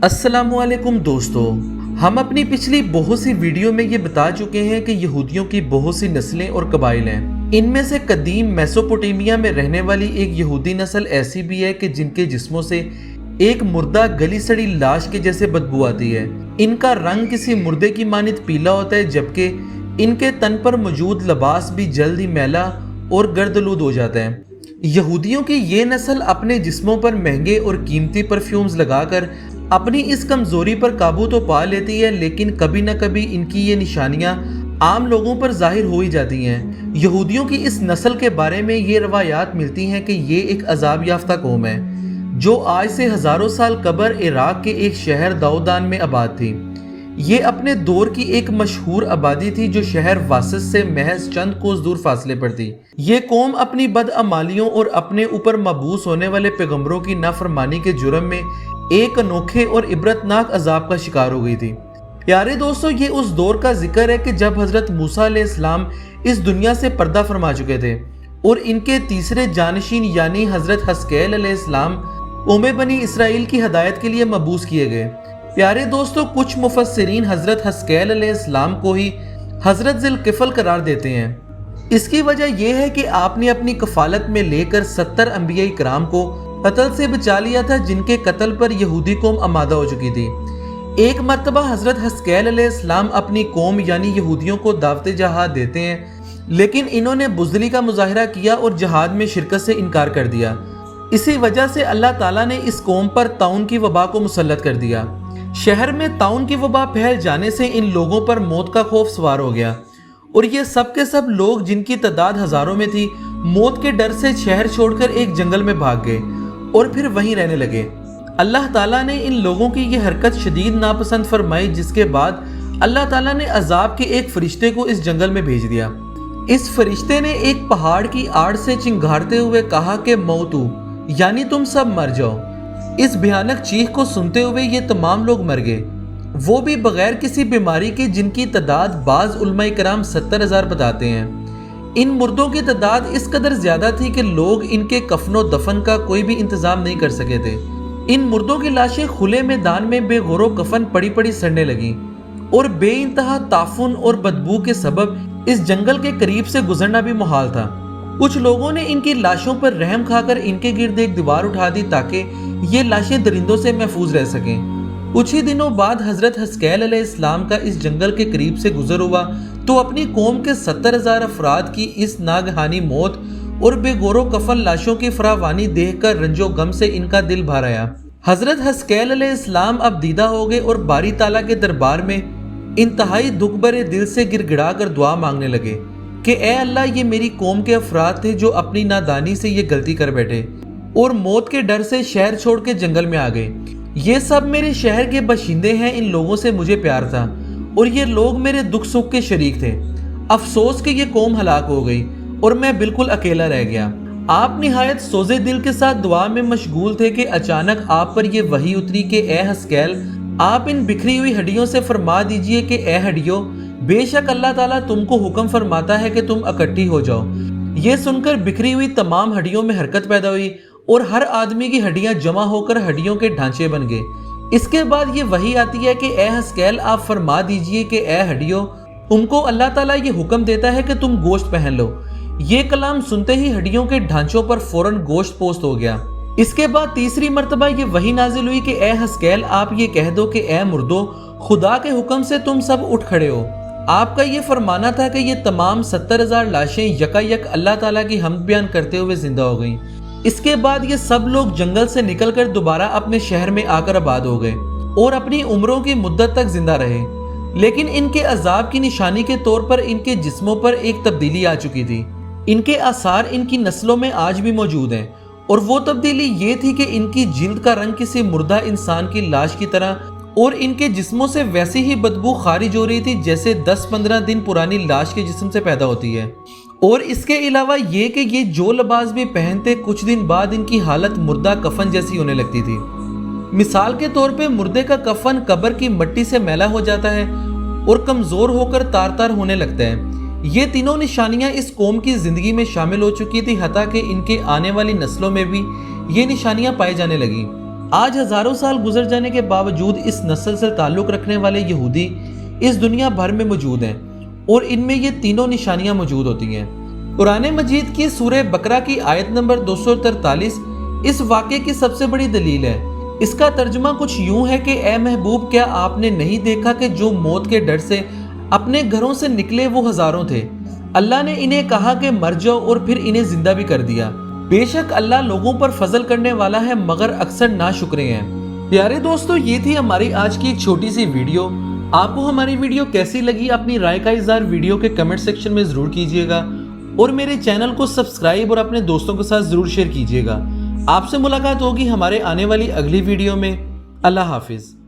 अस्सलाम वालेकुम दोस्तों, हम अपनी पिछली बहुत सी वीडियो में ये बता चुके हैं कि यहूदियों की बहुत सी नस्लें और कबाइल हैं। इनमें से कदीम मेसोपोटामिया में रहने वाली एक यहूदी नस्ल ऐसी भी है कि जिनके जिस्मों से एक मुर्दा गली सड़ी लाश के जैसे बदबू आती है। इनका रंग किसी मुर्दे की मानित पीला होता है, जबकि इनके तन पर मौजूद लिबास भी जल्द ही मैला और गर्दलूद हो जाता है। यहूदियों की ये नस्ल अपने जिस्मों पर महंगे और कीमती परफ्यूम्स लगाकर अपनी इस कमजोरी पर काबू तो पा लेती है, लेकिन कभी न कभी इनकी ये निशानियां आम लोगों पर जाहिर हो ही जाती हैं। यहूदियों की इस नस्ल के बारे में ये रवायात मिलती हैं कि ये एक अजाब याफ्ता कौम है जो आज से हजारों साल कबल इराक के एक शहर दाऊदान में आबाद थी। ये अपने दौर की एक मशहूर आबादी थी जो शहर वासिस से महज चंद कोस दूर फासले पर थी। ये कौम अपनी बदअमालियों और अपने ऊपर मबूस होने वाले पैगंबरों की नाफरमानी के जुर्म में एक अनोखे और इबरतनाक अजाब का शिकार हो गई थी। प्यारे दोस्तों, ये उस दौर का जिक्र है कि जब हजरत मूसा अलैहिस्सलाम इस दुनिया से पर्दा फरमा चुके थे और इनके तीसरे जानशीन यानी हजरत हस्कैल अलैहिस्सलाम कौम बनी इसराइल की हदायत के लिए मबूस किए गए। प्यारे दोस्तों, कुछ मुफस्सिरीन हजरत हस्कैल अलैहिस्सलाम को ही हजरत ज़ुल्किफ़ल करार देते हैं। इसकी वजह यह है कि आपने अपनी कफालत में लेकर 70 अंबिया इकराम को कत्ल से बचा लिया था, जिनके कत्ल पर यहूदी कौम आमादा हो चुकी थी। एक मर्तबा हजरत हस्कैल अलैहिस्सलाम अपनी कौम यानी यहूदियों को दावत जहाद देते हैं, लेकिन इन्होंने बुज़दिली का मुजाहिरा किया और जहाद में शिरकत से इनकार कर दिया। इसी वजह से अल्लाह ताला ने इस कौम पर ताउन की वबा को मुसल्लत कर दिया। शहर में ताउन की वबा फैल जाने से इन लोगों पर मौत का खौफ सवार हो गया और ये सब के सब लोग, जिनकी तादाद हजारों में थी, मौत के डर से शहर छोड़कर एक जंगल में भाग गए और फिर वहीं रहने लगे। अल्लाह ताला ने इन लोगों की ये हरकत शदीद नापसंद फरमाई, जिसके बाद अल्लाह ताला ने अजाब के एक फरिश्ते को इस जंगल में भेज दिया। इस फरिश्ते ने एक पहाड़ की आड़ से चिंगारते हुए कहा कि मौतू यानी तुम सब मर जाओ। इस भयानक चीख को सुनते हुए ये तमाम लोग मर गए, वो भी बगैर किसी बीमारी के, जिनकी तादाद बाज उलमाए कराम 70,000 बताते हैं। इन मुर्दों की तादाद इस कदर ज्यादा थी कि लोग इनके कफनो दफन का कोई भी इंतजाम नहीं कर सके थे। इन मुर्दों की लाशें खुले मैदान में बेगौरो कफन पड़ी पड़ी सड़ने लगी और बेइंतहा ताफुन और बदबू के सबब इस जंगल के करीब से गुजरना भी मुहाल था। कुछ लोगों ने इनकी लाशों पर रहम खाकर इनके गिर्द एक दीवार उठा दी ताकि ये लाशें दरिंदों से महफूज रह सकें। कुछ ही दिनों बाद हजरत हस्कैल अलैहिस्सलाम का इस जंगल के करीब से गुजर हुआ तो अपनी कौम के 70,000 अफराद की इस नागहानी मौत और बेगौरो कफन लाशों की फरावानी देखकर रंजो गम से इनका दिल भर आया। हजरत हस्कैल अलैहिस्सलाम अब दीदा हो गए और बारी ताला के दरबार में इंतहाई दुख भरे दिल से गिड़गिड़ा कर दुआ मांगने लगे कि ए अल्लाह, ये मेरी कौम के अफराद थे जो अपनी नादानी से ये गलती कर बैठे और मौत के डर से शहर छोड़ के जंगल में आ गए। ये सब मेरे शहर के बशिंदे हैं, इन लोगों से मुझे प्यार था और ये लोग मेरे दुख सुख के शरीक थे। अफसोस कि ये कौम हलाक हो गई और मैं बिल्कुल अकेला रह गया। आप निहायत सोजे दिल के साथ दुआ में मशगूल थे कि अचानक आप पर यह वही उतरी कि ए हस्कैल, आप इन बिखरी हुई हड्डियों से फरमा दीजिए कि ए हड्डियों, बेशक अल्लाह ताला तुमको हुक्म फरमाता है कि तुम इकट्ठी हो जाओ। ये सुनकर बिखरी हुई तमाम हड्डियों में हरकत पैदा हुई और हर आदमी की हड्डियां जमा होकर हड्डियों के ढांचे बन गए। इसके बाद ये वही आती है कि ए हस्कैल, आप फरमा दीजिए कि ए हड्डियों, तुमको अल्लाह ताला ये हुक्म देता है कि तुम गोश्त पहन लो। ये कलाम सुनते ही हड्डियों के ढांचों पर फौरन गोश्त पोस्ट हो गया। इसके बाद तीसरी मर्तबा ये वही नाजिल हुई कि ए हस्कैल, आप ये कह दो कि ए मुर्दो, खुदा के हुक्म से तुम सब उठ खड़े हो। आपका ये फरमाना था कि ये तमाम 70,000 लाशें यकायक अल्लाह ताला की हम्द बयान करते हुए जिंदा हो गईं। इसके बाद ये सब लोग जंगल से निकलकर दोबारा अपने शहर में आकर आबाद हो गए और अपनी उम्रों की मुद्दत तक जिंदा रहे। लेकिन इनके अजाब की निशानी के तौर पर इनके जिस्मों पर एक तब्दीली आ चुकी थी। इनके आसार इनकी नस्लों में आज भी मौजूद हैं और वो तब्दीली ये थी कि इनकी जिल्द का रंग किसी मुर्दा इंसान की लाश की तरह और इनके जिस्मों से वैसी ही बदबू खारिज हो रही थी जैसे 10-15 दिन पुरानी लाश के जिस्म से पैदा होती है। और इसके अलावा ये कि ये जो लिबास भी पहनते, कुछ दिन बाद इनकी हालत मुर्दा कफन जैसी होने लगती थी। मिसाल के तौर पे मुर्दे का कफन कब्र की मिट्टी से मैला हो जाता है और कमजोर होकर तार तार होने लगता है। ये तीनों निशानियां इस कौम की जिंदगी में शामिल हो चुकी थी, हत्ता कि इनके आने वाली नस्लों में भी ये निशानियां पाई जाने लगी। آج ہزاروں سال گزر جانے کے باوجود اس نسل سے تعلق رکھنے والے یہودی اس دنیا بھر میں موجود ہیں اور ان میں یہ تینوں نشانیاں موجود ہوتی ہیں۔ قرآن مجید کی سورہ بقرہ کی آیت نمبر 243 اس واقعے کی سب سے بڑی دلیل ہے۔ اس کا ترجمہ کچھ یوں ہے کہ اے محبوب، کیا آپ نے نہیں دیکھا کہ جو موت کے ڈر سے اپنے گھروں سے نکلے وہ ہزاروں تھے؟ اللہ نے انہیں کہا کہ مر جاؤ اور پھر انہیں زندہ بھی کر دیا۔ بے شک اللہ لوگوں پر فضل کرنے والا ہے مگر اکثر ناشکرے ہیں۔ پیارے دوستو، یہ تھی ہماری آج کی ایک چھوٹی سی ویڈیو۔ آپ کو ہماری ویڈیو کیسی لگی؟ اپنی رائے کا اظہار ویڈیو کے کمنٹ سیکشن میں ضرور کیجیے گا اور میرے چینل کو سبسکرائب اور اپنے دوستوں کے ساتھ ضرور شیئر کیجیے گا۔ آپ سے ملاقات ہوگی ہمارے آنے والی اگلی ویڈیو میں۔ اللہ حافظ۔